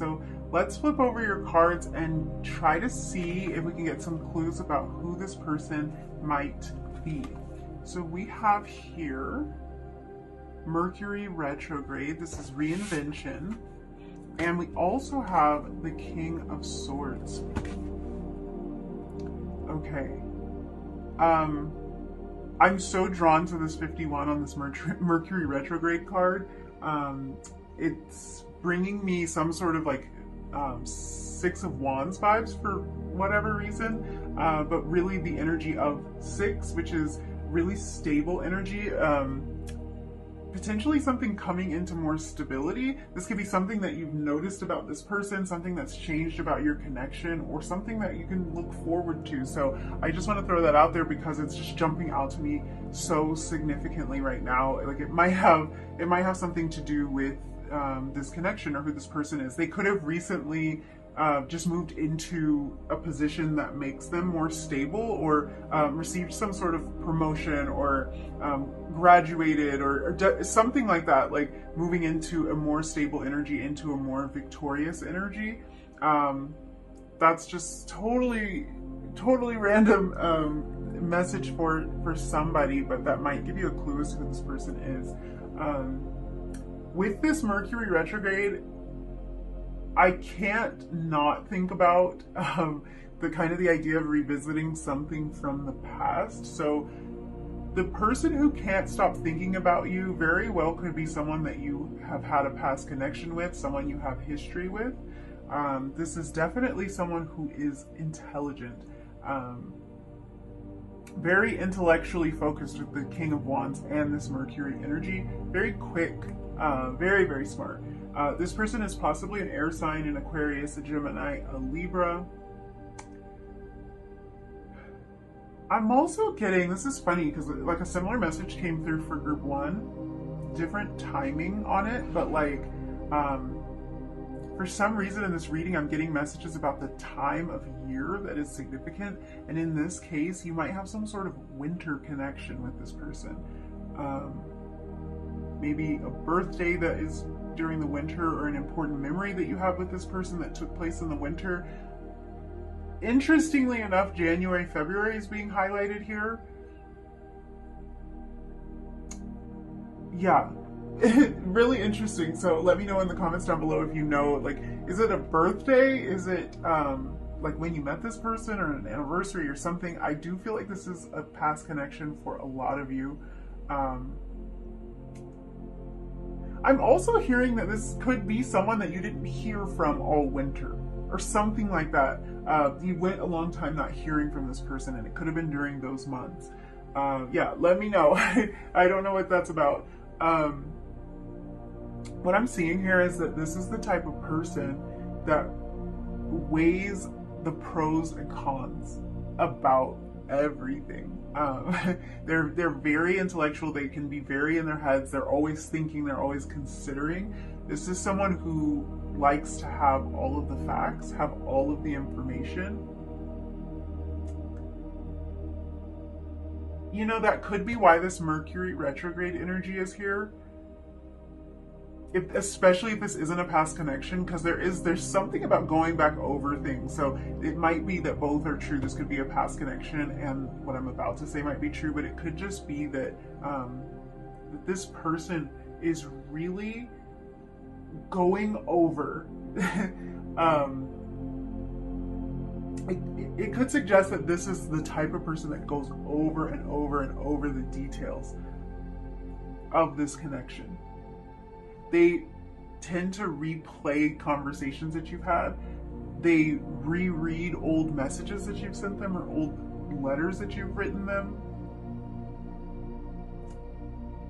So let's flip over your cards and try to see if we can get some clues about who this person might be. So we have here Mercury retrograde. This is reinvention. And we also have the King of Swords. Okay. I'm so drawn to this 51 on this Mercury retrograde card. It's bringing me some sort of like Six of Wands vibes for whatever reason, but really the energy of 6, which is really stable energy. Potentially something coming into more stability. This could be something that you've noticed about this person, something that's changed about your connection, or something that you can look forward to. So I just want to throw that out there because it's just jumping out to me so significantly right now. Like it might have something to do with this connection or who this person is. They could have recently just moved into a position that makes them more stable, or received some sort of promotion, or graduated, or something like that, like moving into a more stable energy, into a more victorious energy. That's just totally random message for somebody, but that might give you a clue as to who this person is. With this Mercury retrograde, I can't not think about the idea of revisiting something from the past. So the person who can't stop thinking about you very well could be someone that you have had a past connection with, someone you have history with. This is definitely someone who is intelligent, very intellectually focused with the King of Wands and this Mercury energy, very quick, very, very smart. This person is possibly an air sign, an Aquarius, a Gemini, a Libra. I'm also getting, this is funny because like a similar message came through for group 1, different timing on it, but like for some reason in this reading I'm getting messages about the time of year that is significant, and in this case you might have some sort of winter connection with this person. Maybe a birthday that is during the winter, or an important memory that you have with this person that took place in the winter. Interestingly enough, January, February is being highlighted here. Yeah, really interesting. So let me know in the comments down below if you know, like, is it a birthday? Is it like when you met this person, or an anniversary or something? I do feel like this is a past connection for a lot of you. I'm also hearing that this could be someone that you didn't hear from all winter, or something like that. You went a long time not hearing from this person, and it could have been during those months. Yeah, let me know. I don't know what that's about. What I'm seeing here is that this is the type of person that weighs the pros and cons about everything. They're very intellectual. They can be very in their heads. They're always thinking. They're always considering. This is someone who likes to have all of the facts, have all of the information. You know, that could be why this Mercury retrograde energy is here. Especially if this isn't a past connection, because there's something about going back over things. So it might be that both are true. This could be a past connection, and what I'm about to say might be true, but it could just be that that this person is really going over. It could suggest that this is the type of person that goes over and over and over the details of this connection. They tend to replay conversations that you've had. They reread old messages that you've sent them, or old letters that you've written them.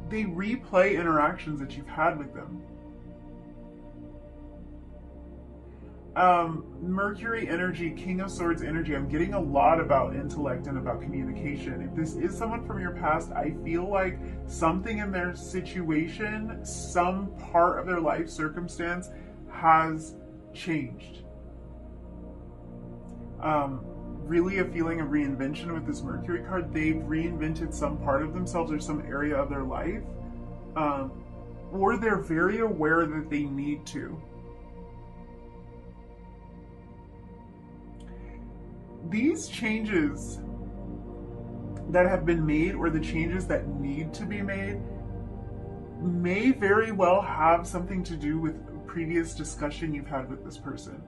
They replay interactions that you've had with them. Mercury energy, King of Swords energy, I'm getting a lot about intellect and about communication. If this is someone from your past, I feel like something in their situation, some part of their life circumstance has changed. Really a feeling of reinvention with this Mercury card. They've reinvented some part of themselves or some area of their life, or they're very aware that they need to. these changes that have been made, or the changes that need to be made, may very well have something to do with previous discussion you've had with this person.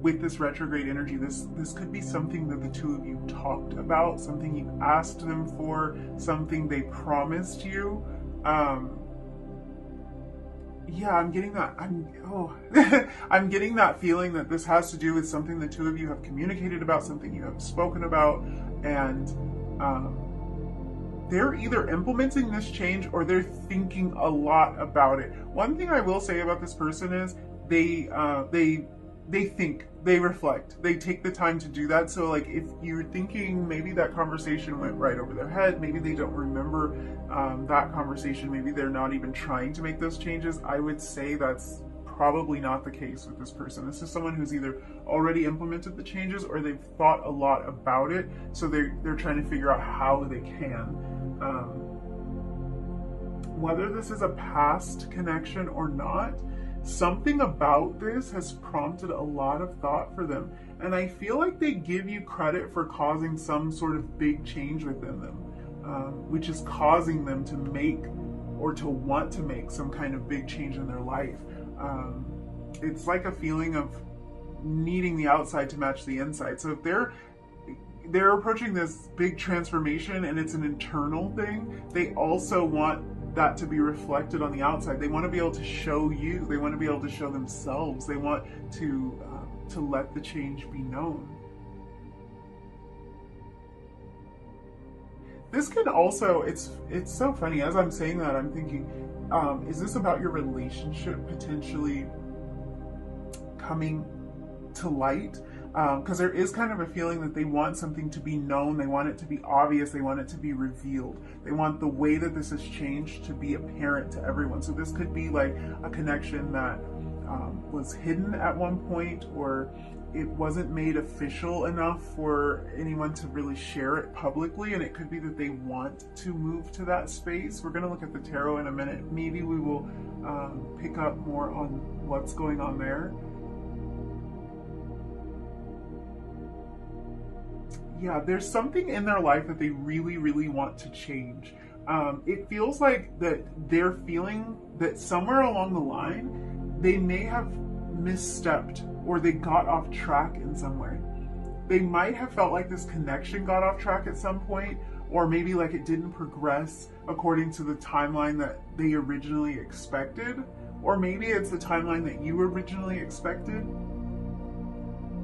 With this retrograde energy, this could be something that the two of you talked about, something you asked them for, something they promised you. Yeah, I'm getting that. I'm getting that feeling that this has to do with something the two of you have communicated about, something you have spoken about, and they're either implementing this change or they're thinking a lot about it. One thing I will say about this person is they think, they reflect, they take the time to do that. So like, if you're thinking maybe that conversation went right over their head, maybe they don't remember that conversation, maybe they're not even trying to make those changes, I would say that's probably not the case with this person. This is someone who's either already implemented the changes or they've thought a lot about it, so they're trying to figure out how they can. Whether this is a past connection or not, something about this has prompted a lot of thought for them. And I feel like they give you credit for causing some sort of big change within them, which is causing them to make, or to want to make, some kind of big change in their life. It's like a feeling of needing the outside to match the inside. So if they're approaching this big transformation and it's an internal thing, they also want that to be reflected on the outside. They want to be able to show you, they want to be able to show themselves, they want to let the change be known. This could also, it's so funny, as I'm saying that, I'm thinking, is this about your relationship potentially coming to light? Because there is kind of a feeling that they want something to be known, they want it to be obvious, they want it to be revealed. They want the way that this has changed to be apparent to everyone. So this could be like a connection that was hidden at one point, or it wasn't made official enough for anyone to really share it publicly, and it could be that they want to move to that space. We're going to look at the tarot in a minute. Maybe we will pick up more on what's going on there. Yeah, there's something in their life that they really, really want to change. It feels like that they're feeling that somewhere along the line, they may have misstepped, or they got off track in some way. They might have felt like this connection got off track at some point, or maybe like it didn't progress according to the timeline that they originally expected, or maybe it's the timeline that you originally expected.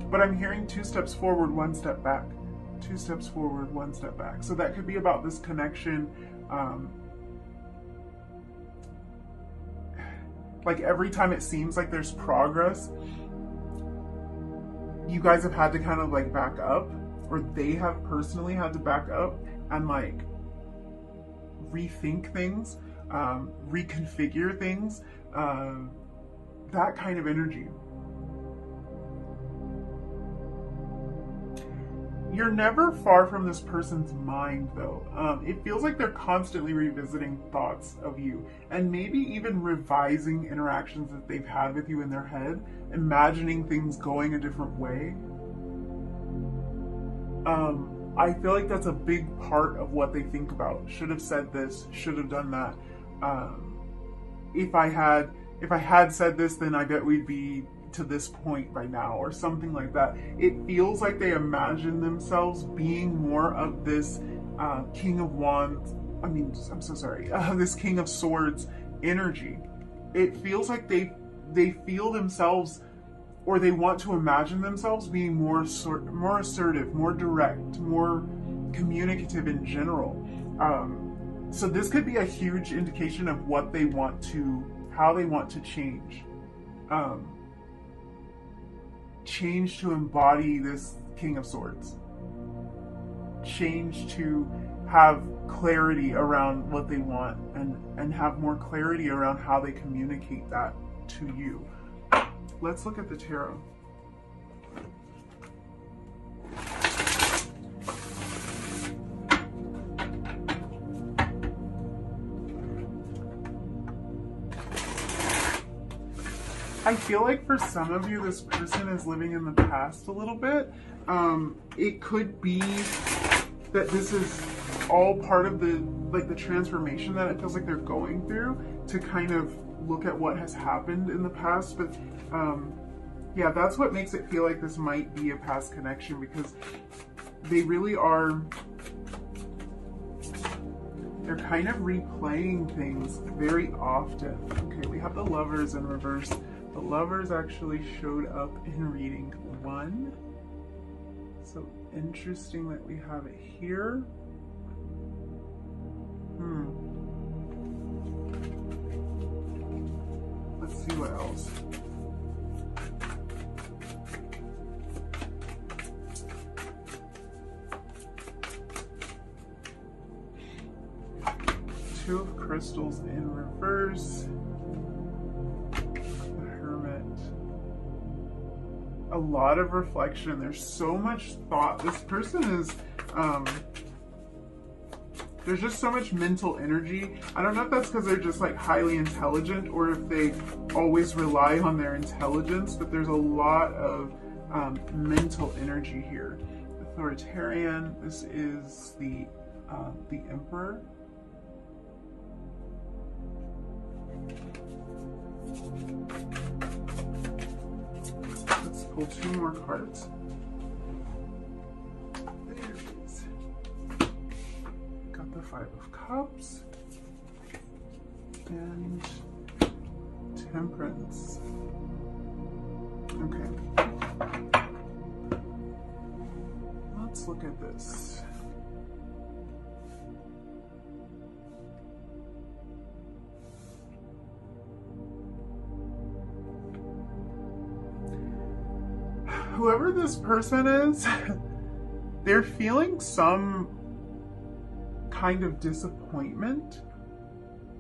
But I'm hearing 2 steps forward, 1 step back. 2 steps forward, 1 step back. So that could be about this connection. Like every time it seems like there's progress, you guys have had to kind of like back up, or they have personally had to back up and like rethink things, reconfigure things, that kind of energy. You're never far from this person's mind, though. It feels like they're constantly revisiting thoughts of you, and maybe even revising interactions that they've had with you in their head, imagining things going a different way. I feel like that's a big part of what they think about. Should have said this, should have done that. If I had said this, then I bet we'd be to this point by now, or something like that. It feels like they imagine themselves being more of this King of Wands, this King of Swords energy. It feels like they feel themselves, or they want to imagine themselves being more assertive, more direct, more communicative in general. So this could be a huge indication of what they want to, how they want to change. Change to embody this King of Swords. Change to have clarity around what they want, and have more clarity around how they communicate that to you. Let's look at the tarot. I feel like for some of you, this person is living in the past a little bit. It could be that this is all part of the transformation that it feels like they're going through to kind of look at what has happened in the past. But yeah, that's what makes it feel like this might be a past connection, because they really are, they're kind of replaying things very often. Okay, we have the Lovers in reverse. The Lovers actually showed up in reading 1. So interesting that we have it here. Let's see what else. Two of Crystals in reverse. The Hermit. A lot of reflection. There's so much thought. This person is, there's just so much mental energy. I don't know if that's because they're just like highly intelligent or if they always rely on their intelligence, but there's a lot of mental energy here. Authoritarian. This is the Emperor. Let's pull 2 more cards. There it is. Got the 5 of Cups and Temperance. Okay. Let's look at this. Whoever this person is, they're feeling some kind of disappointment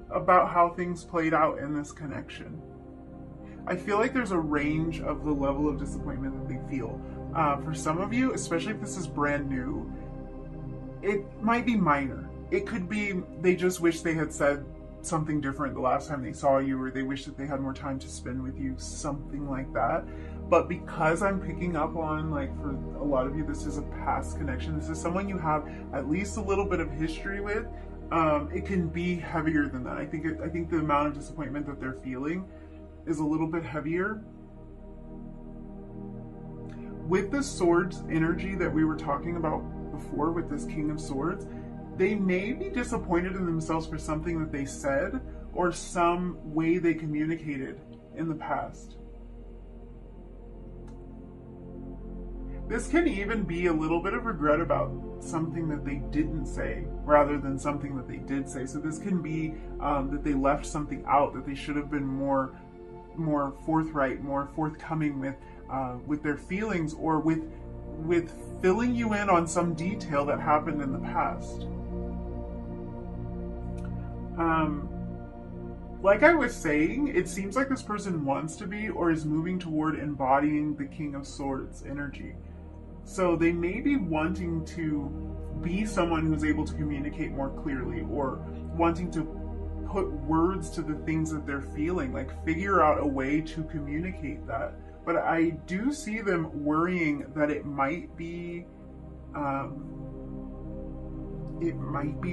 about how things played out in this connection. I feel like there's a range of the level of disappointment that they feel. For some of you, especially if this is brand new, it might be minor. It could be they just wish they had said something different the last time they saw you, or they wish that they had more time to spend with you, something like that. But because I'm picking up on, like, for a lot of you, this is a past connection. This is someone you have at least a little bit of history with. It can be heavier than that. I think the amount of disappointment that they're feeling is a little bit heavier. With the Swords energy that we were talking about before with this King of Swords, they may be disappointed in themselves for something that they said or some way they communicated in the past. This can even be a little bit of regret about something that they didn't say rather than something that they did say. So this can be that they left something out, that they should have been more forthright, more forthcoming with their feelings, or with filling you in on some detail that happened in the past. Like I was saying, it seems like this person wants to be or is moving toward embodying the King of Swords energy. So they may be wanting to be someone who's able to communicate more clearly, or wanting to put words to the things that they're feeling, like figure out a way to communicate that. But I do see them worrying that it might be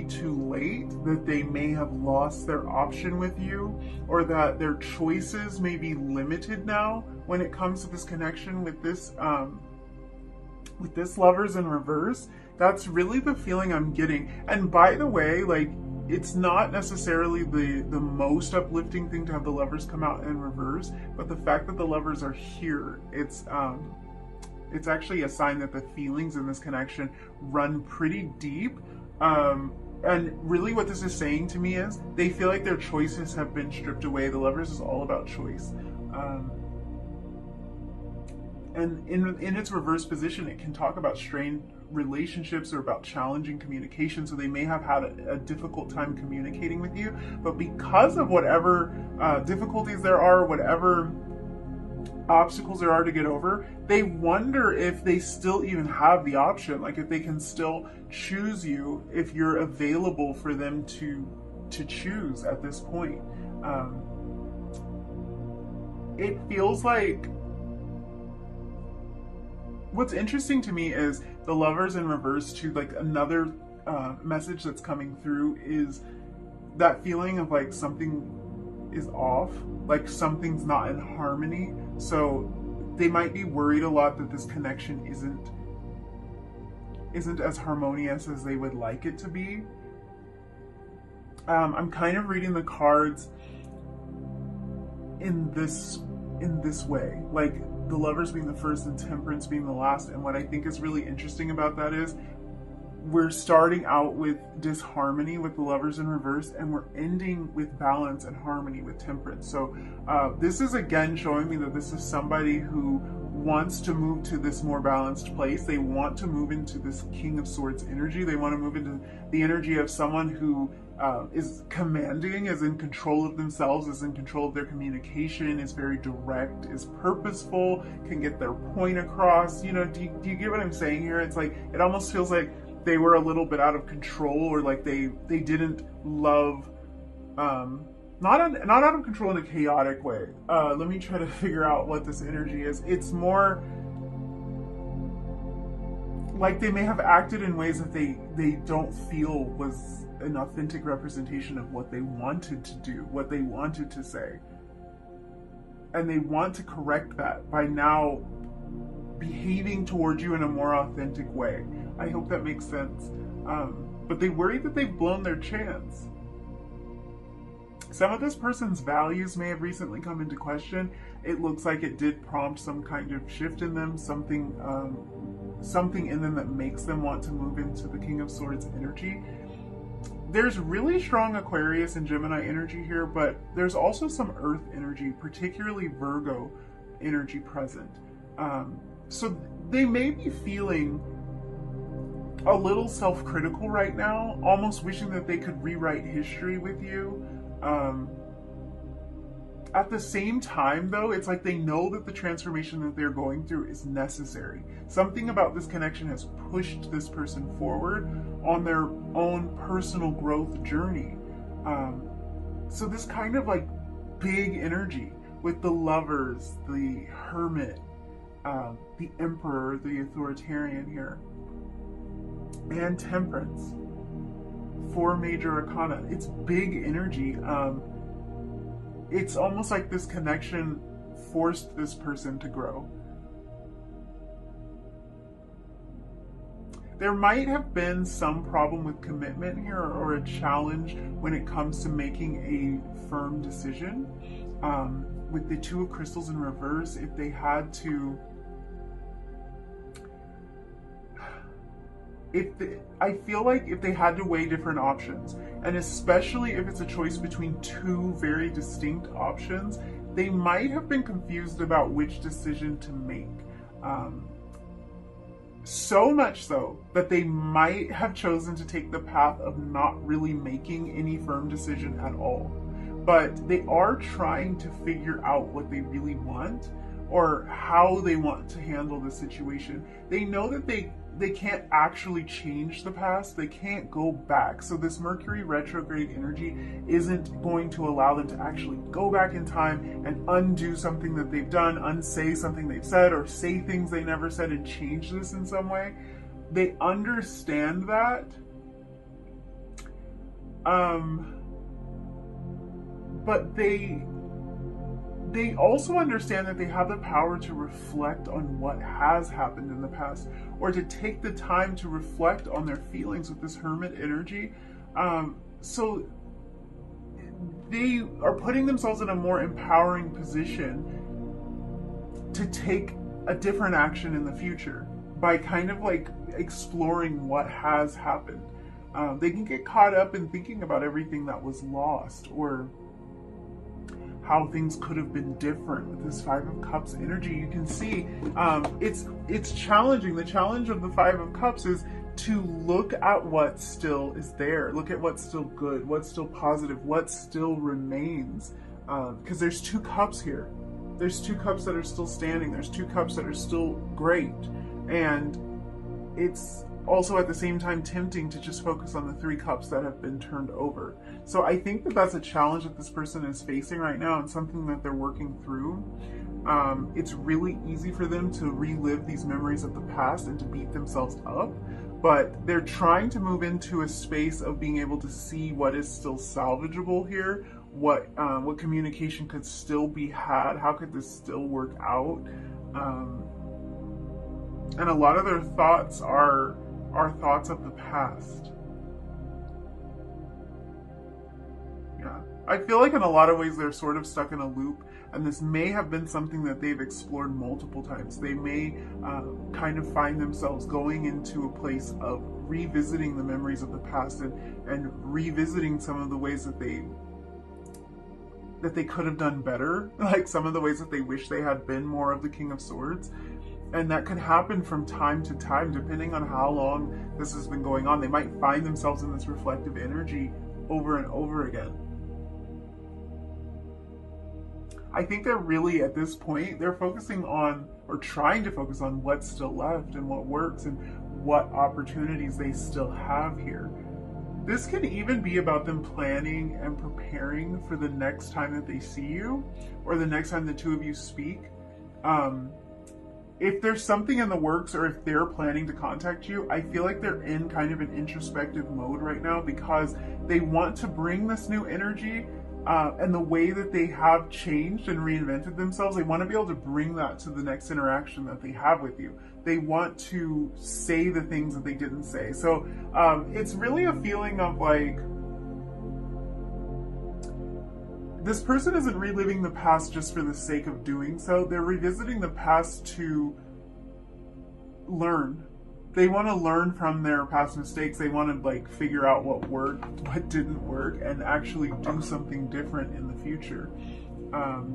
too late, that they may have lost their option with you, or that their choices may be limited now when it comes to this connection with this Lovers in reverse. That's really the feeling I'm getting. And by the way, like, it's not necessarily the most uplifting thing to have the Lovers come out in reverse, but the fact that the Lovers are here, it's actually a sign that the feelings in this connection run pretty deep. And really what this is saying to me is they feel like their choices have been stripped away. The Lovers is all about choice. And in its reverse position, it can talk about strained relationships or about challenging communication. So they may have had a difficult time communicating with you, but because of whatever difficulties there are, whatever obstacles there are to get over, they wonder if they still even have the option, like if they can still choose you, if you're available for them to choose at this point. it feels like, what's interesting to me is the Lovers in reverse too. Like another message that's coming through is that feeling of like something is off, like something's not in harmony. So they might be worried a lot that this connection isn't as harmonious as they would like it to be. I'm kind of reading the cards in this way, like the Lovers being the first and Temperance being the last. And what I think is really interesting about that is we're starting out with disharmony with the Lovers in reverse, and we're ending with balance and harmony with Temperance. So this is again showing me that this is somebody who wants to move to this more balanced place. They want to move into this King of Swords energy. They want to move into the energy of someone who is commanding, is in control of themselves, is in control of their communication, is very direct, is purposeful, can get their point across. You know, do you get what I'm saying here? It's like, it almost feels like they were a little bit out of control, or like they didn't love, not out of control in a chaotic way. Let me try to figure out what this energy is. It's more like they may have acted in ways that they don't feel was an authentic representation of what they wanted to do, what they wanted to say. And they want to correct that by now behaving towards you in a more authentic way. I hope that makes sense. But they worry that they've blown their chance. Some of this person's values may have recently come into question. It looks like it did prompt some kind of shift in them, something in them that makes them want to move into the King of Swords energy. There's really strong Aquarius and Gemini energy here, but there's also some Earth energy, particularly Virgo energy present. So they may be feeling a little self-critical right now, almost wishing that they could rewrite history with you. At the same time, though, it's like they know that the transformation that they're going through is necessary. Something about this connection has pushed this person forward on their own personal growth journey. So this kind of like big energy with the Lovers, the Hermit, the Emperor, the Authoritarian here, and Temperance. 4 major arcana. It's big energy. It's almost like this connection forced this person to grow. There might have been some problem with commitment here, or a challenge when it comes to making a firm decision. With the 2 of Crystals in reverse, if they had to... I feel like if they had to weigh different options, and especially if it's a choice between 2 very distinct options, they might have been confused about which decision to make. So much so that they might have chosen to take the path of not really making any firm decision at all. But they are trying to figure out what they really want, or how they want to handle the situation. They know that they can't actually change the past. They can't go back. So this Mercury retrograde energy isn't going to allow them to actually go back in time and undo something that they've done, unsay something they've said, or say things they never said and change this in some way. They understand that. But they also understand that they have the power to reflect on what has happened in the past, or to take the time to reflect on their feelings with this Hermit energy. So they are putting themselves in a more empowering position to take a different action in the future by kind of like exploring what has happened. They can get caught up in thinking about everything that was lost, or how things could have been different with this 5 of Cups energy. You can see it's challenging. The challenge of the 5 of Cups is to look at what still is there. Look at what's still good, what's still positive, what still remains. Because there's 2 cups here. There's 2 cups that are still standing. There's 2 cups that are still great. And it's also at the same time tempting to just focus on the 3 cups that have been turned over. So I think that that's a challenge that this person is facing right now and something that they're working through. It's really easy for them to relive these memories of the past and to beat themselves up, but they're trying to move into a space of being able to see what is still salvageable here, what communication could still be had, how could this still work out. And a lot of their thoughts are thoughts of the past. Yeah. I feel like in a lot of ways they're sort of stuck in a loop, and this may have been something that they've explored multiple times. They may kind of find themselves going into a place of revisiting the memories of the past and revisiting some of the ways that they could have done better, like some of the ways that they wish they had been more of the King of Swords. And that could happen from time to time, depending on how long this has been going on. They might find themselves in this reflective energy over and over again. I think they're really, at this point, they're focusing on, or trying to focus on, what's still left and what works and what opportunities they still have here. This can even be about them planning and preparing for the next time that they see you, or the next time the two of you speak. If there's something in the works, or if they're planning to contact you, I feel like they're in kind of an introspective mode right now, because they want to bring this new energy and the way that they have changed and reinvented themselves. They want to be able to bring that to the next interaction that they have with you. They want to say the things that they didn't say. So it's really a feeling of like, this person isn't reliving the past just for the sake of doing so. They're revisiting the past to learn. They want to learn from their past mistakes. They want to like figure out what worked, what didn't work, and actually do something different in the future.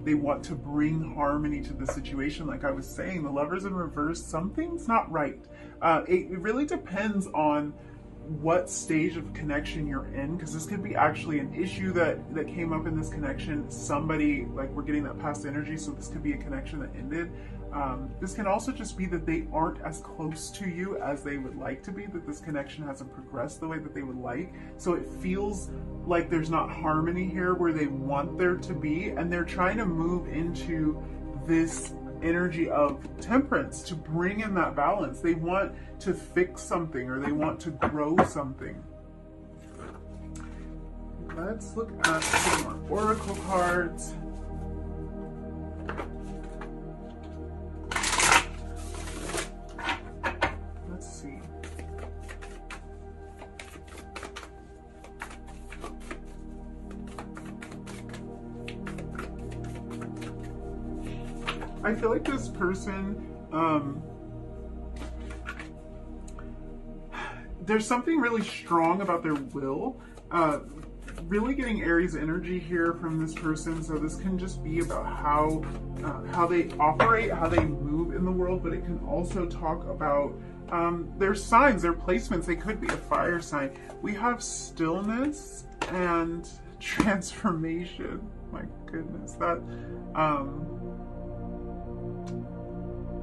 They want to bring harmony to the situation. Like I was saying, the Lovers in reverse, something's not right. It really depends on what stage of connection you're in, because this could be actually an issue that came up in this connection. Somebody, like, we're getting that past energy, so this could be a connection that ended. This can also just be that they aren't as close to you as they would like to be, that this connection hasn't progressed the way that they would like. So it feels like there's not harmony here where they want there to be, and they're trying to move into this energy of temperance to bring in that balance. They want to fix something, or they want to grow something. Let's look at some more oracle cards. Let's see. I feel like this person, there's something really strong about their will. Really getting Aries energy here from this person. So this can just be about how they operate, how they move in the world, but it can also talk about their signs, their placements. They could be a fire sign. We have stillness and transformation. My goodness, that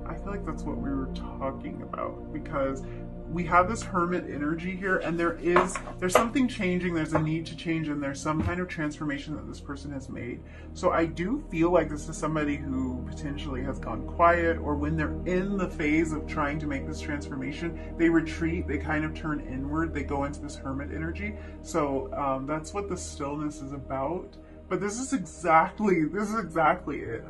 I feel like that's what we were talking about, because we have this hermit energy here, and there's something changing, there's a need to change, and there's some kind of transformation that this person has made. So I do feel like this is somebody who potentially has gone quiet, or when they're in the phase of trying to make this transformation, they retreat, they kind of turn inward, they go into this hermit energy. So that's what the stillness is about. But this is exactly it.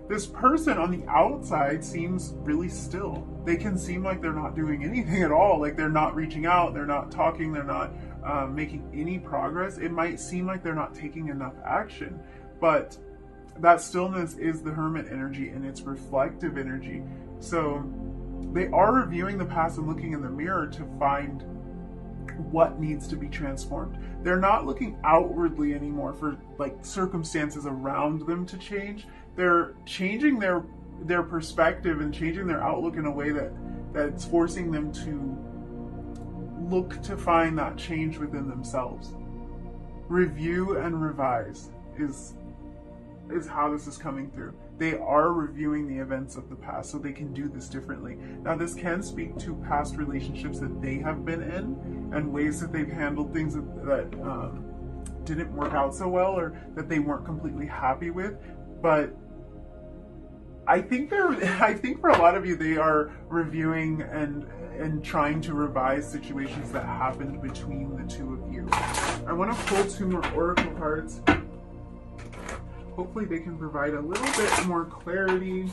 This person on the outside seems really still. They can seem like they're not doing anything at all. Like they're not reaching out, they're not talking, they're not making any progress. It might seem like they're not taking enough action, but that stillness is the hermit energy, and it's reflective energy. So they are reviewing the past and looking in the mirror to find what needs to be transformed. They're not looking outwardly anymore for like circumstances around them to change. They're changing their perspective and changing their outlook in a way that's forcing them to look to find that change within themselves. Review and revise is is how this is coming through. They are reviewing the events of the past so they can do this differently. Now, this can speak to past relationships that they have been in and ways that they've handled things that didn't work out so well or that they weren't completely happy with. But I think for a lot of you, they are reviewing and trying to revise situations that happened between the two of you. I want to pull 2 more oracle cards. Hopefully they can provide a little bit more clarity.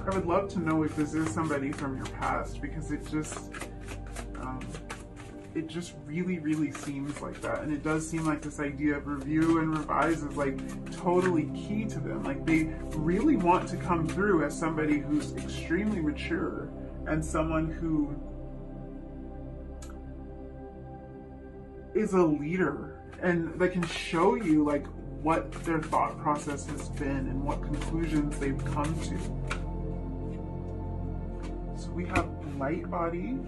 I would love to know if this is somebody from your past, because it just really seems like that. And it does seem like this idea of review and revise is like totally key to them. Like they really want to come through as somebody who's extremely mature and someone who is a leader and that can show you like what their thought process has been and what conclusions they've come to. So we have light body.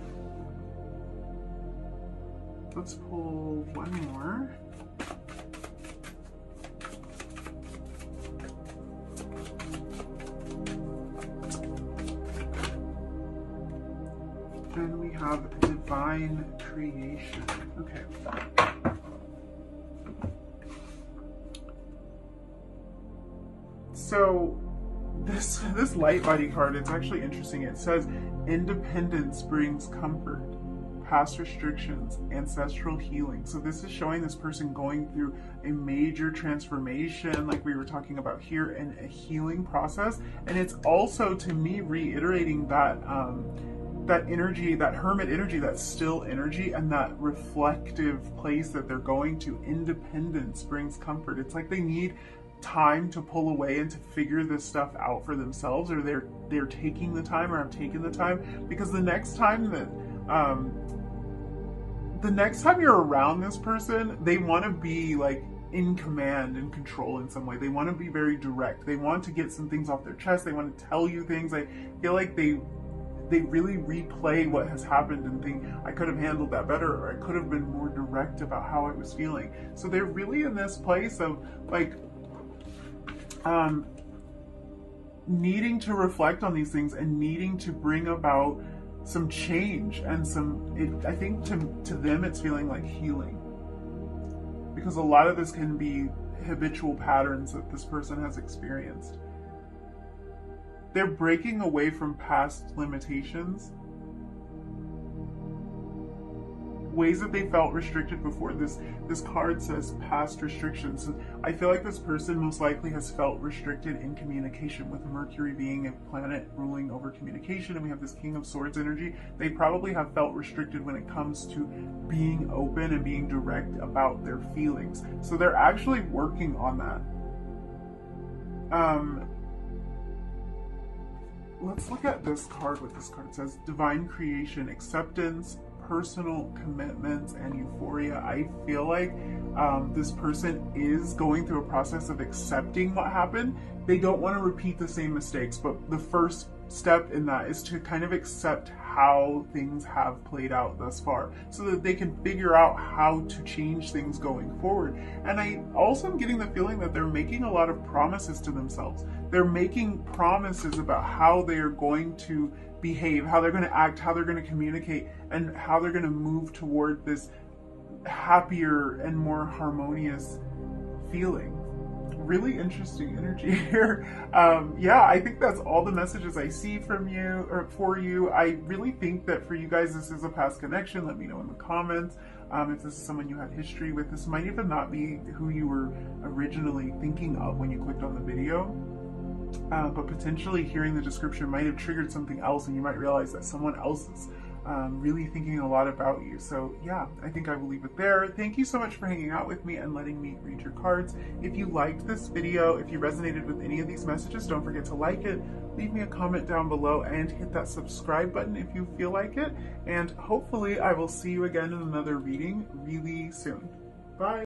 Let's pull 1 more. And we have divine creation. Okay. So this light body card, it's actually interesting. It says independence brings comfort, past restrictions, ancestral healing. So this is showing this person going through a major transformation, like we were talking about here, and a healing process. And it's also, to me, reiterating that that energy, that hermit energy, that still energy, and that reflective place that they're going to. Independence brings comfort. It's like they need time to pull away and to figure this stuff out for themselves, or they're taking the time, or I'm taking the time, because the next time you're around this person, they want to be like in command and control in some way. They want to be very direct. They want to get some things off their chest. They want to tell you things. I feel like they really replay what has happened and think, I could have handled that better, or I could have been more direct about how I was feeling. So they're really in this place of like needing to reflect on these things and needing to bring about some change and I think to them it's feeling like healing, because a lot of this can be habitual patterns that this person has experienced. They're breaking away from past limitations, ways that they felt restricted before. This card says past restrictions. So I feel like this person most likely has felt restricted in communication, with Mercury being a planet ruling over communication, and we have this King of Swords energy. They probably have felt restricted when it comes to being open and being direct about their feelings. So they're actually working on that. Let's look at this card, what this card says. Divine creation, acceptance, personal commitments, and euphoria. I feel like this person is going through a process of accepting what happened. They don't want to repeat the same mistakes, but the first step in that is to kind of accept how things have played out thus far, so that they can figure out how to change things going forward. And I also am getting the feeling that they're making a lot of promises to themselves. They're making promises about how they are going to behave, how they're going to act, how they're going to communicate, and how they're going to move toward this happier and more harmonious feeling. Really interesting energy here. Yeah, I think that's all the messages I see from you, or for you. I really think that for you guys, this is a past connection. Let me know in the comments if this is someone you had history with. This might even not be who you were originally thinking of when you clicked on the video. But potentially hearing the description might have triggered something else, and you might realize that someone else is really thinking a lot about you. So yeah, I think I will leave it there. Thank you so much for hanging out with me and letting me read your cards. If you liked this video, if you resonated with any of these messages, don't forget to like it, leave me a comment down below, and hit that subscribe button if you feel like it. And hopefully I will see you again in another reading really soon. Bye.